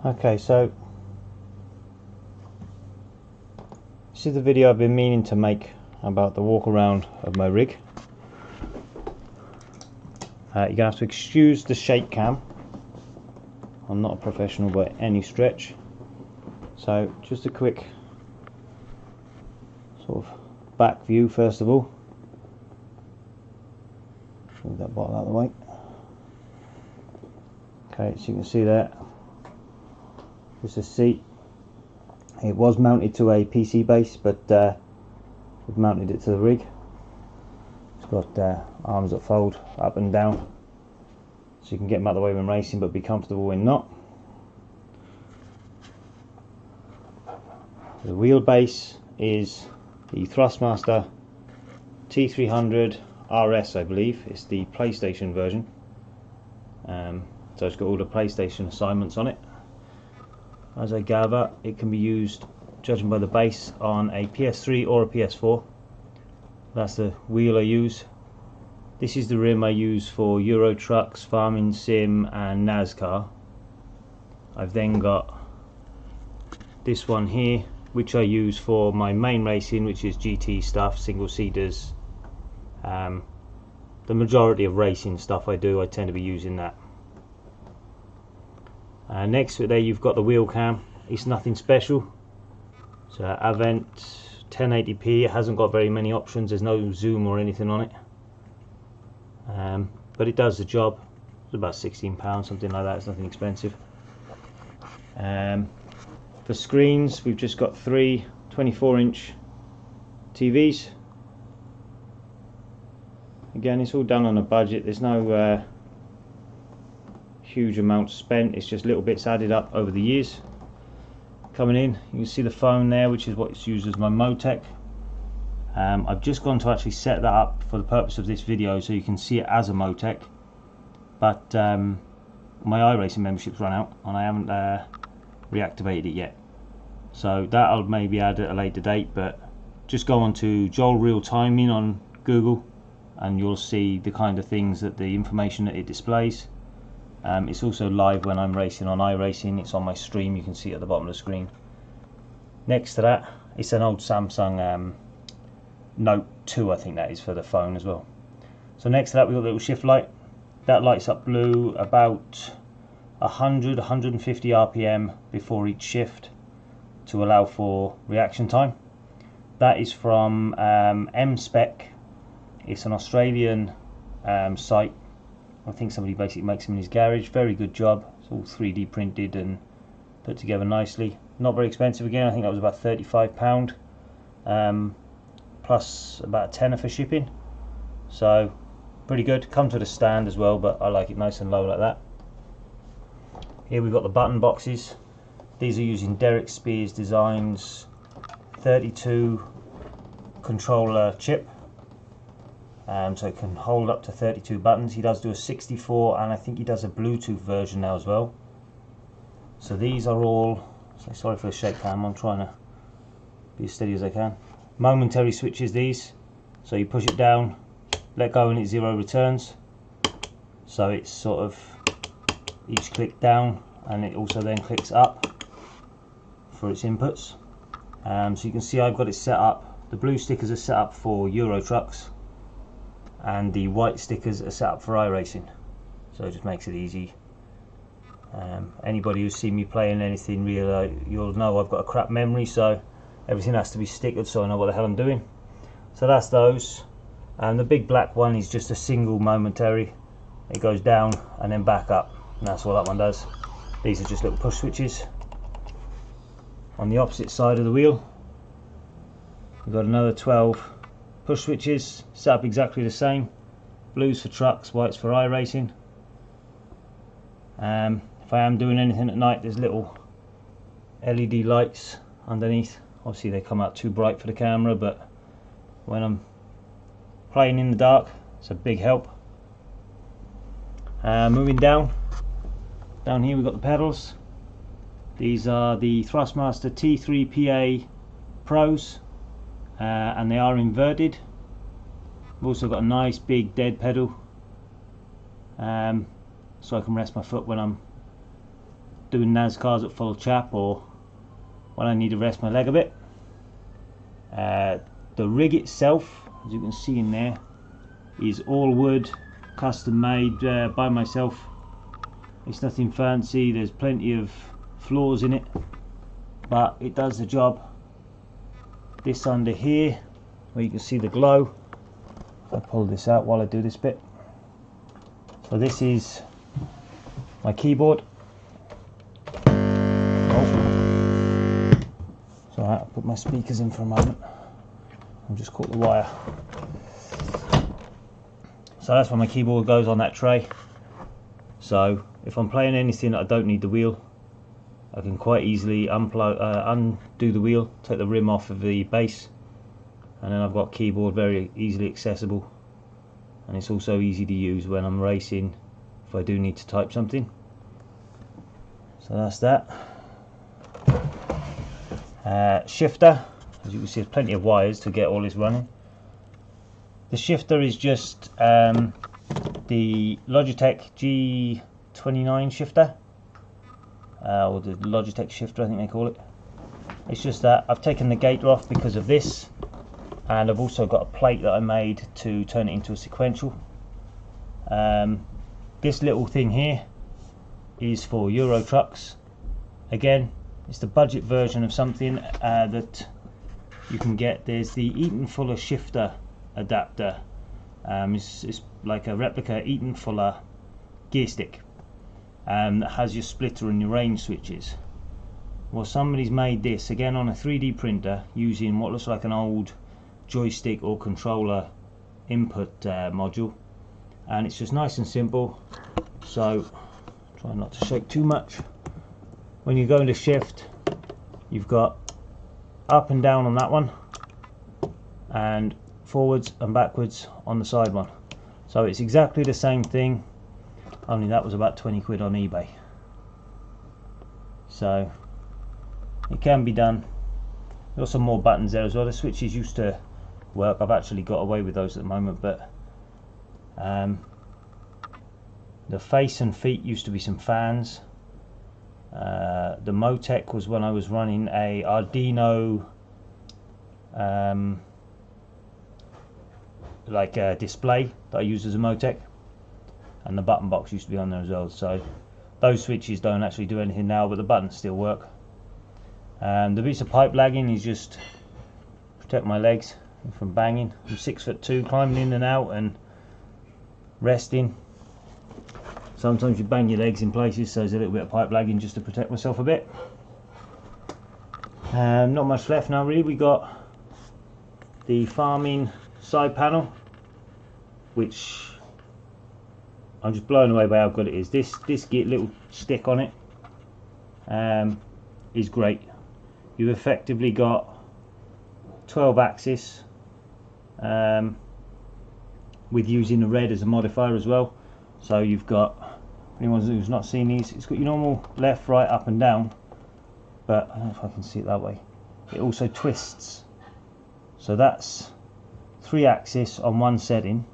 Okay, so this is the video I've been meaning to make about the walk around of my rig. You're going to have to excuse the shake cam. I'm not a professional by any stretch. So just a quick sort of back view first of all. Move that bottle out of the way. Okay, so you can see there, just a seat. It was mounted to a PC base, but we've mounted it to the rig. It's got arms that fold up and down, so you can get them out of the way when racing, but be comfortable when not. The wheelbase is the Thrustmaster T300 RS, I believe. It's the PlayStation version. So it's got all the PlayStation assignments on it. As I gather, it can be used, judging by the base, on a PS3 or a PS4. That's the wheel I use. This is the rim I use for Euro Trucks, Farming Sim and NASCAR. I've then got this one here, which I use for my main racing, which is GT stuff, single seaters. The majority of racing stuff I do, I tend to be using that. Next to it there you've got the wheel cam. It's nothing special. So Avent 1080p, it hasn't got very many options, there's no zoom or anything on it. But it does the job. It's about £16, something like that, it's nothing expensive. For screens, we've just got three 24-inch TVs. Again, it's all done on a budget, there's no huge amounts spent, it's just little bits added up over the years. Coming in, you can see the phone there, which is what's used as my Motec. I've just gone to actually set that up for the purpose of this video so you can see it as a Motec, but my iRacing membership's run out and I haven't reactivated it yet, so that I'll maybe add at a later date. But just go on to Joel Real Timing on Google and you'll see the kind of things, that the information that it displays. It's also live when I'm racing on iRacing. It's on my stream, you can see it at the bottom of the screen. Next to that, it's an old Samsung Note 2, I think that is, for the phone as well. So next to that we've got the little shift light. That lights up blue about 100-150 RPM before each shift to allow for reaction time. That is from M-Spec. It's an Australian site. I think somebody basically makes them in his garage. Very good job. It's all 3D printed and put together nicely. Not very expensive again. I think that was about £35, plus about a tenner for shipping. So pretty good. Comes with a stand as well, but I like it nice and low like that. Here we've got the button boxes. These are using Derek Spears Designs 32 controller chip. So it can hold up to 32 buttons. He does do a 64 and I think he does a Bluetooth version now as well. So these are all, sorry for the shake cam, I'm trying to be as steady as I can. Momentary switches these. So you push it down, let go and it zero returns. So it's sort of each click down and it also then clicks up for its inputs. So you can see I've got it set up. The blue stickers are set up for Euro Trucks and the white stickers are set up for iRacing, so it just makes it easy. Anybody who's seen me playing anything real, you'll know I've got a crap memory, so everything has to be stickered so I know what the hell I'm doing. So that's those, and the big black one is just a single momentary. It goes down and then back up, and that's what that one does. These are just little push switches. On the opposite side of the wheel we've got another 12 push switches, set up exactly the same. Blues for trucks, whites for iRacing. If I am doing anything at night, there's little LED lights underneath. Obviously they come out too bright for the camera, but when I'm playing in the dark, it's a big help. Moving down here we've got the pedals. These are the Thrustmaster T3 PA Pros. And they are inverted. We've also got a nice big dead pedal, so I can rest my foot when I'm doing NASCARs at full chap or when I need to rest my leg a bit. The rig itself, as you can see in there, is all wood, custom made by myself. It's nothing fancy, there's plenty of flaws in it, but it does the job. This under here, where you can see the glow, if I pull this out while I do this bit. So this is my keyboard. So I'll put my speakers in for a moment. I've just caught the wire. So that's where my keyboard goes on that tray. So if I'm playing anything that I don't need the wheel, I can quite easily undo the wheel, take the rim off of the bass, and then I've got keyboard very easily accessible, and it's also easy to use when I'm racing if I do need to type something. So that's that. Shifter, as you can see, there's plenty of wires to get all this running. The shifter is just the Logitech G29 shifter, or the Logitech shifter I think they call it. It's just that I've taken the gator off because of this, and I've also got a plate that I made to turn it into a sequential. This little thing here is for Euro trucks. Again, it's the budget version of something that you can get. There's the Eaton Fuller shifter adapter. It's like a replica Eaton Fuller gear stick that has your splitter and your range switches. Well, somebody's made this again on a 3D printer using what looks like an old joystick or controller input module, and it's just nice and simple. So try not to shake too much. When you go into shift, you've got up and down on that one, and forwards and backwards on the side one. So it's exactly the same thing, only that was about 20 quid on eBay. So it can be done. There's some more buttons there as well. The switches used to work. I've actually got away with those at the moment, but the face and feet used to be some fans. The Motec was when I was running a Arduino like a display that I used as a Motec, and the button box used to be on there as well. So those switches don't actually do anything now, but the buttons still work. The bits of pipe lagging is just protect my legs from banging. I'm 6'2", climbing in and out and resting. Sometimes you bang your legs in places, so there's a little bit of pipe lagging just to protect myself a bit. Not much left now really. We got the farming side panel, which I'm just blown away by how good it is. This little stick on it is great. You've effectively got 12 axis with using the red as a modifier as well. So you've got, anyone who's not seen these, it's got your normal left, right, up and down, but I don't know if I can see it that way. It also twists. So that's 3 axis on one setting.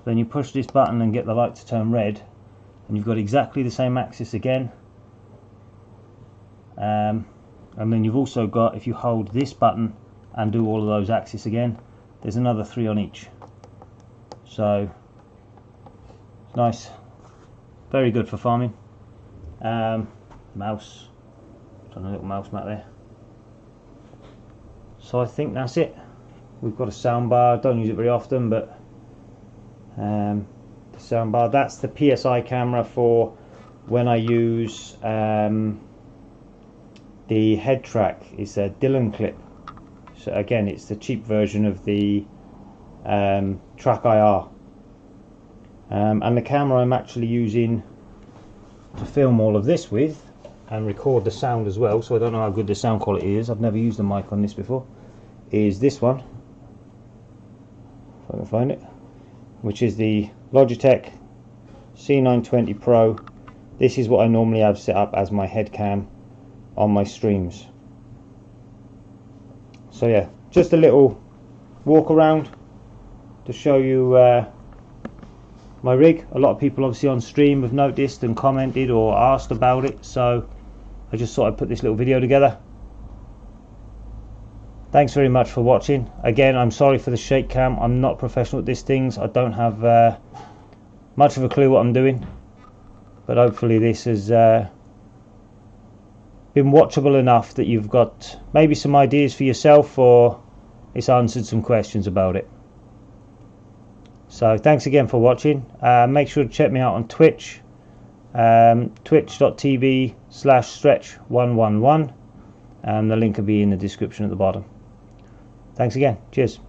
Then you push this button and get the light to turn red, and you've got exactly the same axis again. And then you've also got, if you hold this button and do all of those axes again, there's another 3 on each. So it's nice, very good for farming. Mouse, done a little mouse mat there. So I think that's it. We've got a sound bar. Don't use it very often, but the sound bar, that's the PSI camera for when I use the head track. It's a Dillon clip. So again, it's the cheap version of the Track IR. And the camera I'm actually using to film all of this with and record the sound as well, so I don't know how good the sound quality is, I've never used a mic on this before, is this one, if I can find it, which is the Logitech C920 Pro. This is what I normally have set up as my head cam on my streams. So yeah, just a little walk around to show you my rig. A lot of people obviously on stream have noticed and commented or asked about it, so I just thought I'd put this little video together. Thanks very much for watching. Again, I'm sorry for the shake cam. I'm not professional at these things. I don't have much of a clue what I'm doing, but hopefully this has been watchable enough that you've got maybe some ideas for yourself, or it's answered some questions about it. So thanks again for watching. Make sure to check me out on Twitch, twitch.tv/stretch111, and the link will be in the description at the bottom. Thanks again. Cheers.